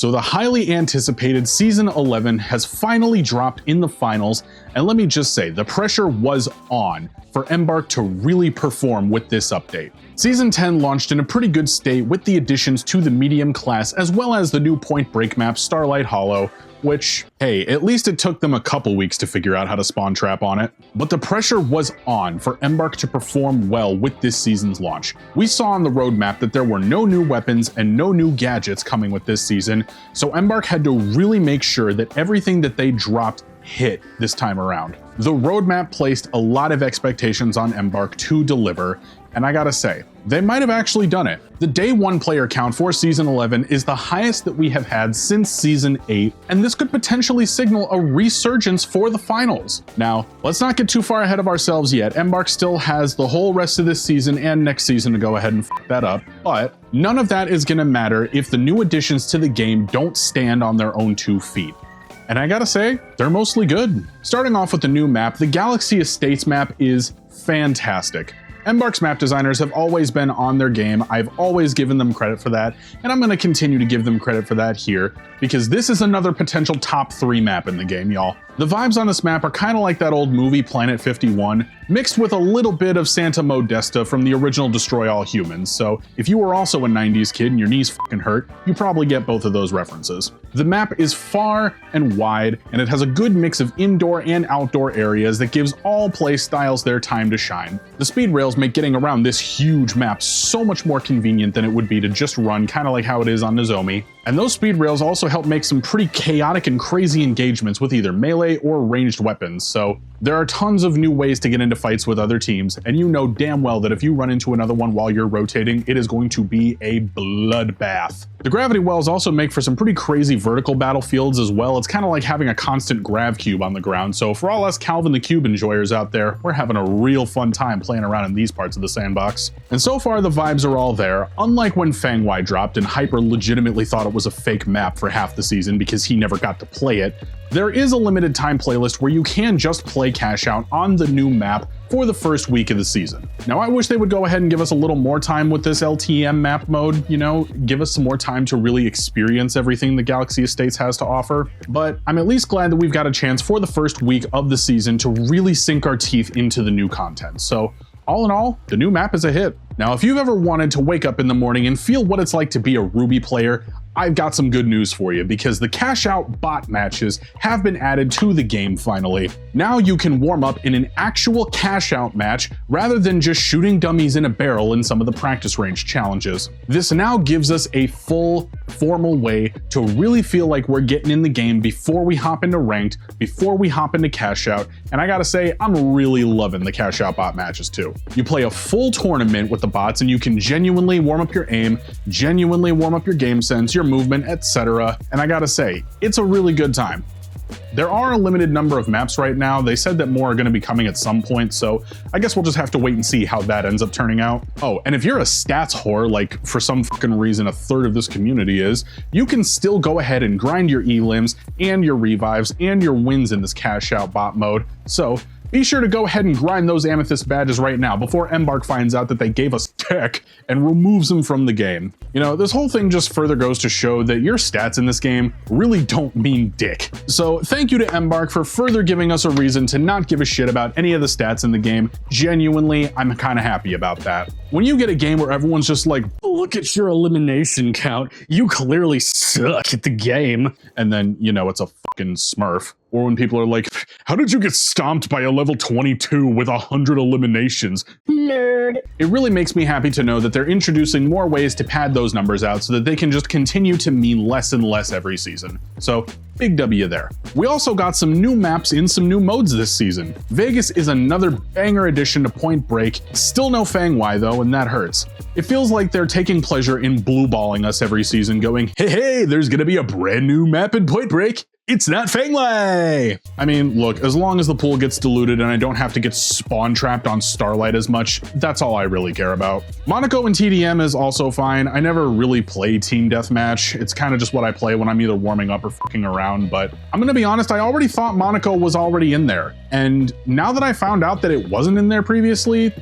So the highly anticipated Season 11 has finally dropped in the finals, and let me just say, the pressure was on for Embark to really perform with this update. Season 10 launched in a pretty good state with the additions to the medium class as well as the new Point Break map Starlight Hollow, which, hey, at least it took them a couple weeks to figure out how to spawn trap on it. But the pressure was on for Embark to perform well with this season's launch. We saw on the roadmap that there were no new weapons and no new gadgets coming with this season, so Embark had to really make sure that everything that they dropped hit this time around. The roadmap placed a lot of expectations on Embark to deliver, and I gotta say, they might have actually done it. The day 1 player count for Season 11 is the highest that we have had since Season 8, and this could potentially signal a resurgence for the finals. Now, let's not get too far ahead of ourselves yet. Embark still has the whole rest of this season and next season to go ahead and f that up, but none of that is gonna matter if the new additions to the game don't stand on their own 2 feet. And I gotta say, they're mostly good. Starting off with the new map, the Galaxy Estates map is fantastic. Embark's map designers have always been on their game. I've always given them credit for that, and I'm going to continue to give them credit for that here, because this is another potential top 3 map in the game, y'all. The vibes on this map are kind of like that old movie Planet 51, mixed with a little bit of Santa Modesta from the original Destroy All Humans, so if you were also a 90s kid and your knees fucking hurt, you probably get both of those references. The map is far and wide, and it has a good mix of indoor and outdoor areas that gives all play styles their time to shine. The speed rails make getting around this huge map so much more convenient than it would be to just run, kind of like how it is on Nozomi. And those speed rails also help make some pretty chaotic and crazy engagements with either melee or ranged weapons, so there are tons of new ways to get into fights with other teams, and you know damn well that if you run into another one while you're rotating, it is going to be a bloodbath. The gravity wells also make for some pretty crazy vertical battlefields as well. It's kind of like having a constant grav cube on the ground, so for all us Calvin the Cube enjoyers out there, we're having a real fun time playing around in these parts of the sandbox. And so far the vibes are all there, unlike when Fang Wai dropped and Hyper legitimately thought it was a fake map for half the season because he never got to play it. There is a limited time playlist where you can just play Cashout on the new map for the first week of the season. Now I wish they would go ahead and give us a little more time with this LTM map mode, you know, give us some more time to really experience everything the Galaxy Estates has to offer, but I'm at least glad that we've got a chance for the first week of the season to really sink our teeth into the new content. So all in all, the new map is a hit. Now, if you've ever wanted to wake up in the morning and feel what it's like to be a Ruby player, I've got some good news for you, because the cashout bot matches have been added to the game finally. Now you can warm up in an actual cashout match rather than just shooting dummies in a barrel in some of the practice range challenges. This now gives us a full, formal way to really feel like we're getting in the game before we hop into ranked, before we hop into cashout, and I gotta say, I'm really loving the cashout bot matches too. You play a full tournament with the bots and you can genuinely warm up your aim, genuinely warm up your game sense, your movement, etc. And I gotta say, it's a really good time. There are a limited number of maps right now. They said that more are going to be coming at some point, so I guess we'll just have to wait and see how that ends up turning out. Oh, and if you're a stats whore, like for some fucking reason a third of this community is, you can still go ahead and grind your elims and your revives and your wins in this cash out bot mode. So be sure to go ahead and grind those amethyst badges right now before Embark finds out that they gave us tech and removes them from the game. You know, this whole thing just further goes to show that your stats in this game really don't mean dick. So thank you to Embark for further giving us a reason to not give a shit about any of the stats in the game. Genuinely, I'm kind of happy about that. When you get a game where everyone's just like, look at your elimination count, you clearly suck at the game, and then, you know, it's a fucking smurf. Or when people are like, how did you get stomped by a level 22 with 100 eliminations? Nerd. It really makes me happy to know that they're introducing more ways to pad those numbers out so that they can just continue to mean less and less every season. So big W there. We also got some new maps in some new modes this season. Vegas is another banger addition to Point Break. Still no Fang Wai though, and that hurts. It feels like they're taking pleasure in blue balling us every season, going, hey, there's gonna be a brand new map in Point Break. It's not Fang Wai! I mean, look, as long as the pool gets diluted and I don't have to get spawn trapped on Starlight as much, that's all I really care about. Monaco and TDM is also fine. I never really play Team Deathmatch. It's kind of just what I play when I'm either warming up or fucking around, but I'm gonna be honest, I already thought Monaco was already in there. And now that I found out that it wasn't in there previously,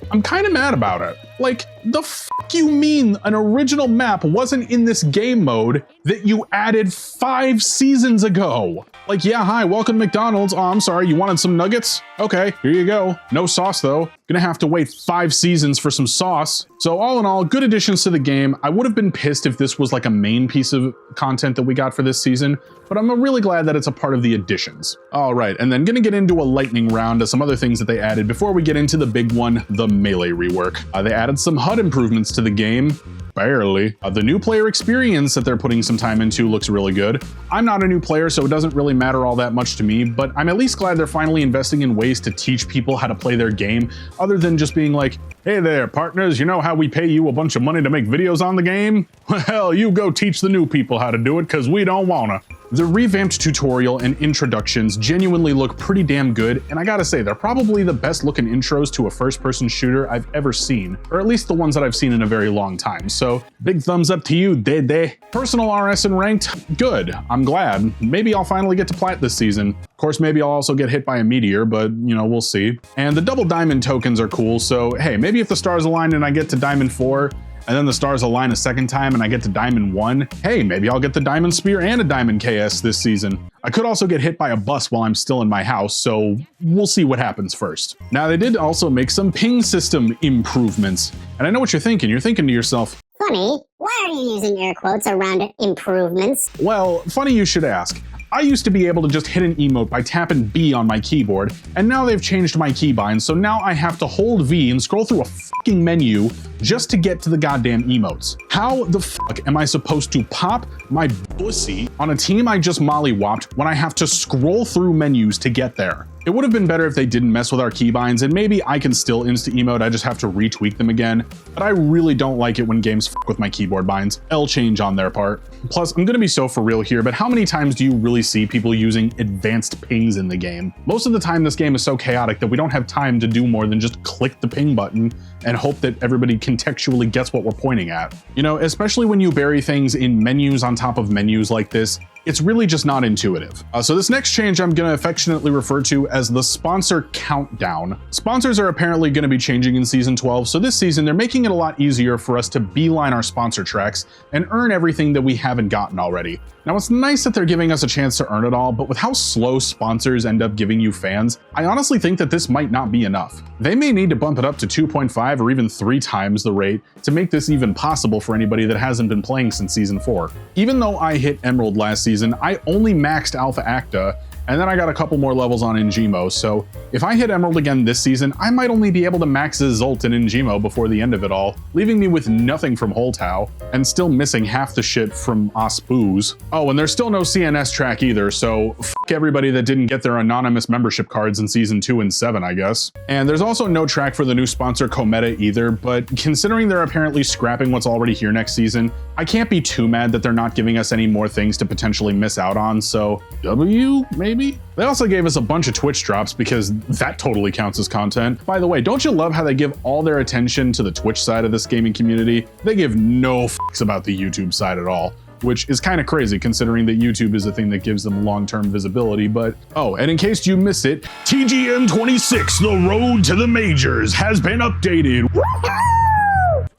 I'm kind of mad about it. Like, the f you mean an original map wasn't in this game mode that you added 5 seasons ago? Like, yeah, hi, welcome to McDonald's. Oh, I'm sorry, you wanted some nuggets? Okay, here you go. No sauce though. Gonna have to wait 5 seasons for some sauce. So all in all, good additions to the game. I would have been pissed if this was like a main piece of content that we got for this season, but I'm really glad that it's a part of the additions. All right, and then gonna get into a lightning round of some other things that they added before we get into the big one, the melee rework. They added some HUD improvements to the game. Barely. The new player experience that they're putting some time into looks really good. I'm not a new player, so it doesn't really matter all that much to me, but I'm at least glad they're finally investing in ways to teach people how to play their game, other than just being like, hey there, partners, you know how we pay you a bunch of money to make videos on the game? Well, you go teach the new people how to do it, because we don't wanna. The revamped tutorial and introductions genuinely look pretty damn good, and I gotta say, they're probably the best looking intros to a first-person shooter I've ever seen, or at least the ones that I've seen in a very long time, so big thumbs up to you, Dede. Personal RS and ranked, good. I'm glad. Maybe I'll finally get to plat this season. Of course, maybe I'll also get hit by a meteor, but you know, we'll see. And the double diamond tokens are cool, so hey, maybe if the stars align and I get to diamond 4, and then the stars align a second time and I get to diamond 1, hey, maybe I'll get the diamond spear and a diamond KS this season. I could also get hit by a bus while I'm still in my house, so we'll see what happens first. Now, they did also make some ping system improvements, and I know what you're thinking. You're thinking to yourself, funny, why are you using air quotes around improvements? Well, funny you should ask. I used to be able to just hit an emote by tapping B on my keyboard, and now they've changed my keybind, so now I have to hold V and scroll through a fucking menu just to get to the goddamn emotes. How the fuck am I supposed to pop my pussy on a team I just mollywopped when I have to scroll through menus to get there? It would have been better if they didn't mess with our keybinds, and maybe I can still insta-emote, I just have to retweak them again. But I really don't like it when games fuck with my keyboard binds. L change on their part. Plus, I'm gonna be so for real here, but how many times do you really see people using advanced pings in the game? Most of the time this game is so chaotic that we don't have time to do more than just click the ping button and hope that everybody contextually gets what we're pointing at. You know, especially when you bury things in menus on top of menus like this, it's really just not intuitive. So this next change I'm gonna affectionately refer to as the sponsor countdown. Sponsors are apparently gonna be changing in season 12, so this season they're making it a lot easier for us to beeline our sponsor tracks and earn everything that we haven't gotten already. Now, it's nice that they're giving us a chance to earn it all, but with how slow sponsors end up giving you fans, I honestly think that this might not be enough. They may need to bump it up to 2.5 or even 3 times the rate to make this even possible for anybody that hasn't been playing since season 4. Even though I hit Emerald last season, I only maxed Alpha Acta, and then I got a couple more levels on Ingimo, so if I hit Emerald again this season, I might only be able to max Zult and Ingimo before the end of it all, leaving me with nothing from Holtau, and still missing half the shit from Osbooz. Oh, and there's still no CNS track either, so fuck everybody that didn't get their anonymous membership cards in season 2 and 7, I guess. And there's also no track for the new sponsor Cometa either, but considering they're apparently scrapping what's already here next season, I can't be too mad that they're not giving us any more things to potentially miss out on, so W, maybe? They also gave us a bunch of Twitch drops because that totally counts as content. By the way, don't you love how they give all their attention to the Twitch side of this gaming community? They give no fucks about the YouTube side at all, which is kind of crazy considering that YouTube is the thing that gives them long-term visibility. But oh, and in case you missed it, TGM 26, the road to the majors has been updated.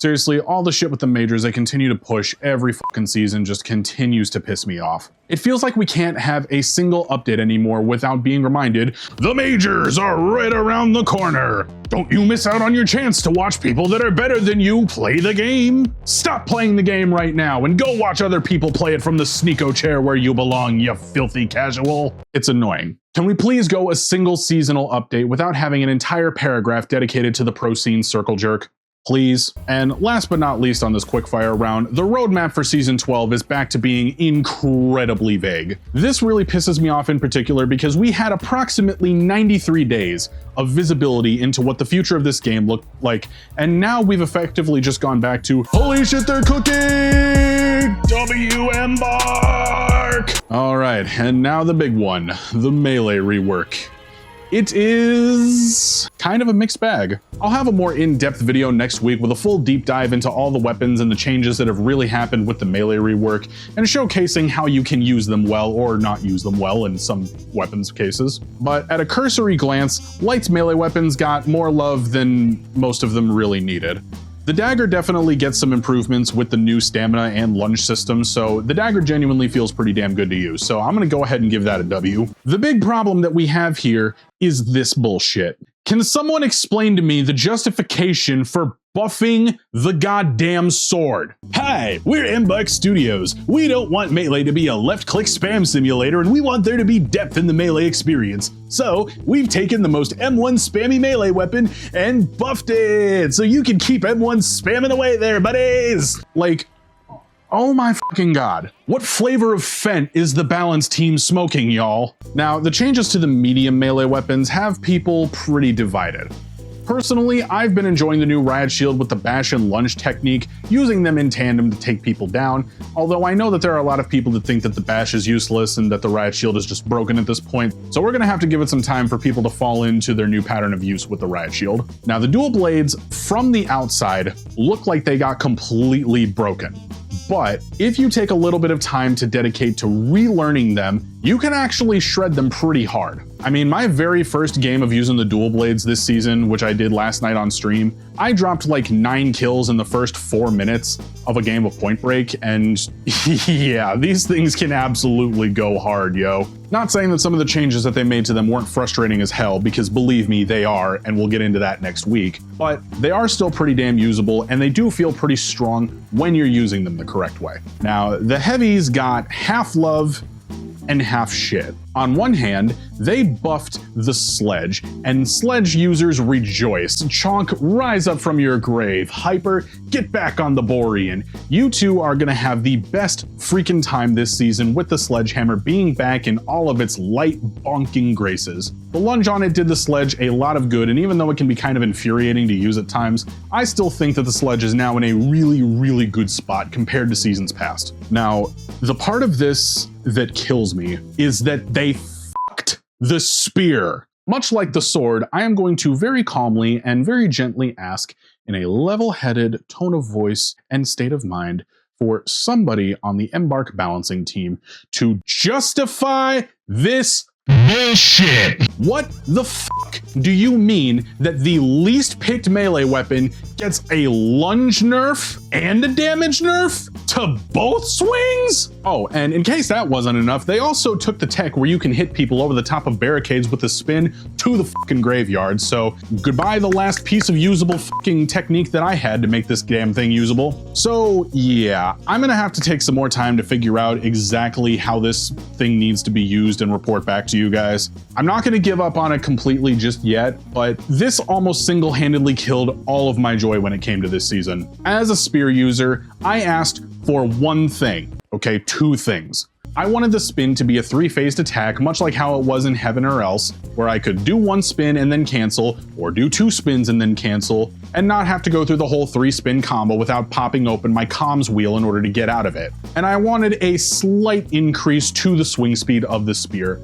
Seriously, all the shit with the majors they continue to push every fucking season just continues to piss me off. It feels like we can't have a single update anymore without being reminded, the majors are right around the corner. Don't you miss out on your chance to watch people that are better than you play the game. Stop playing the game right now and go watch other people play it from the sneako chair where you belong, you filthy casual. It's annoying. Can we please go a single seasonal update without having an entire paragraph dedicated to the pro scene circle jerk? Please. And last but not least on this quickfire round, the roadmap for season 12 is back to being incredibly vague. This really pisses me off in particular because we had approximately 93 days of visibility into what the future of this game looked like, and now we've effectively just gone back to, holy shit, they're cooking! Embark! All right, and now the big one, the melee rework. It is kind of a mixed bag. I'll have a more in-depth video next week with a full deep dive into all the weapons and the changes that have really happened with the melee rework, and showcasing how you can use them well or not use them well in some weapons cases. But at a cursory glance, Light's melee weapons got more love than most of them really needed. The dagger definitely gets some improvements with the new stamina and lunge system, so the dagger genuinely feels pretty damn good to use, so I'm gonna go ahead and give that a W. The big problem that we have here is this bullshit. Can someone explain to me the justification for buffing the goddamn sword? Hi, we're Embark Studios. We don't want Melee to be a left-click spam simulator, and we want there to be depth in the Melee experience. So, we've taken the most M1 spammy Melee weapon and buffed it, so you can keep M1 spamming away there, buddies! Like, oh my fucking god. What flavor of Fent is the balance team smoking, y'all? Now, the changes to the medium melee weapons have people pretty divided. Personally, I've been enjoying the new riot shield with the bash and lunge technique, using them in tandem to take people down, although I know that there are a lot of people that think that the bash is useless and that the riot shield is just broken at this point, so we're gonna have to give it some time for people to fall into their new pattern of use with the riot shield. Now, the dual blades from the outside look like they got completely broken. But if you take a little bit of time to dedicate to relearning them, you can actually shred them pretty hard. I mean, my very first game of using the dual blades this season, which I did last night on stream, I dropped like 9 kills in the first 4 minutes of a game of Point Break, and yeah, these things can absolutely go hard, yo. Not saying that some of the changes that they made to them weren't frustrating as hell, because believe me, they are, and we'll get into that next week, but they are still pretty damn usable, and they do feel pretty strong when you're using them the correct way. Now, the heavies got half love and half shit. On one hand, they buffed the sledge, and sledge users rejoice. Chonk, rise up from your grave. Hyper, get back on the Borean. You two are gonna have the best freaking time this season with the sledgehammer being back in all of its light bonking graces. The lunge on it did the sledge a lot of good, and even though it can be kind of infuriating to use at times, I still think that the sledge is now in a really, really good spot compared to seasons past. Now, the part of this that kills me is that they fucked the spear. Much like the sword, I am going to very calmly and very gently ask in a level-headed tone of voice and state of mind for somebody on the Embark balancing team to justify this bullshit. What the fuck do you mean that the least picked melee weapon gets a lunge nerf and a damage nerf to both swings? Oh, and in case that wasn't enough, they also took the tech where you can hit people over the top of barricades with a spin to the fucking graveyard. So goodbye the last piece of usable fucking technique that I had to make this damn thing usable. So yeah, I'm gonna have to take some more time to figure out exactly how this thing needs to be used and report back to you guys. I'm not gonna give up on it completely just yet, but this almost single-handedly killed all of my joy when it came to this season. As a spear user, I asked for one thing, okay, 2 things. I wanted the spin to be a 3-phased attack, much like how it was in Heaven or Else, where I could do 1 spin and then cancel, or do 2 spins and then cancel, and not have to go through the whole 3-spin combo without popping open my comms wheel in order to get out of it. And I wanted a slight increase to the swing speed of the spear.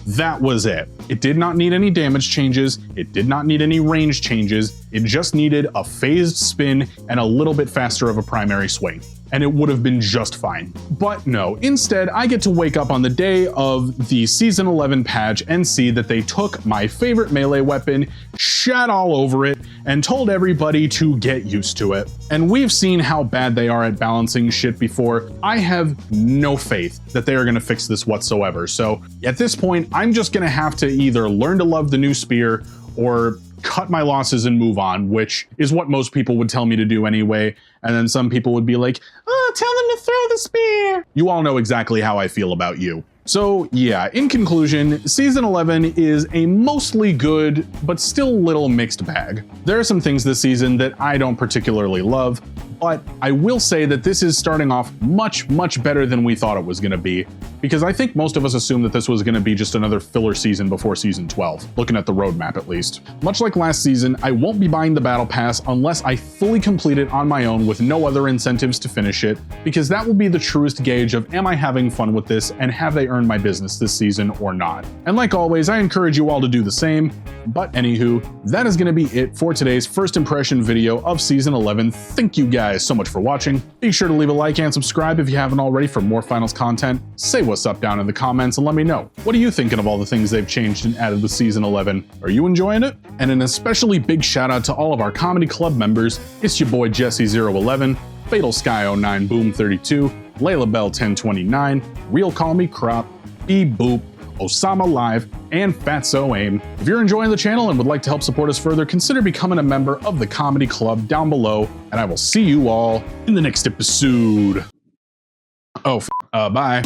That was it. It did not need any damage changes, it did not need any range changes, it just needed a phased spin and a little bit faster of a primary swing, and it would have been just fine. But no, instead I get to wake up on the day of the Season 11 patch and see that they took my favorite melee weapon, shat all over it, and told everybody to get used to it. And we've seen how bad they are at balancing shit before. I have no faith that they are gonna fix this whatsoever. So at this point, I'm just gonna have to either learn to love the new spear or cut my losses and move on, which is what most people would tell me to do anyway. And then some people would be like, oh, tell them to throw the spear. You all know exactly how I feel about you. So yeah, in conclusion, Season 11 is a mostly good, but still little mixed bag. There are some things this season that I don't particularly love, but I will say that this is starting off much, much better than we thought it was gonna be, because I think most of us assumed that this was gonna be just another filler season before Season 12, looking at the roadmap at least. Much like last season, I won't be buying the Battle Pass unless I fully complete it on my own with with no other incentives to finish it, because that will be the truest gauge of am I having fun with this and have they earned my business this season or not. And like always, I encourage you all to do the same. But anywho, that is going to be it for today's first impression video of Season 11. Thank you guys so much for watching. Be sure to leave a like and subscribe if you haven't already for more finals content. Say what's up down in the comments and let me know. What are you thinking of all the things they've changed and added with Season 11? Are you enjoying it? And an especially big shout out to all of our comedy club members. It's your boy Jesse011, Fatal Sky 09 Boom 32, Layla Bell 1029, Real Call Me Crop, B Boop, Osama Live, and Fatso Aim. If you're enjoying the channel and would like to help support us further, consider becoming a member of the comedy club down below, and I will see you all in the next episode. Bye.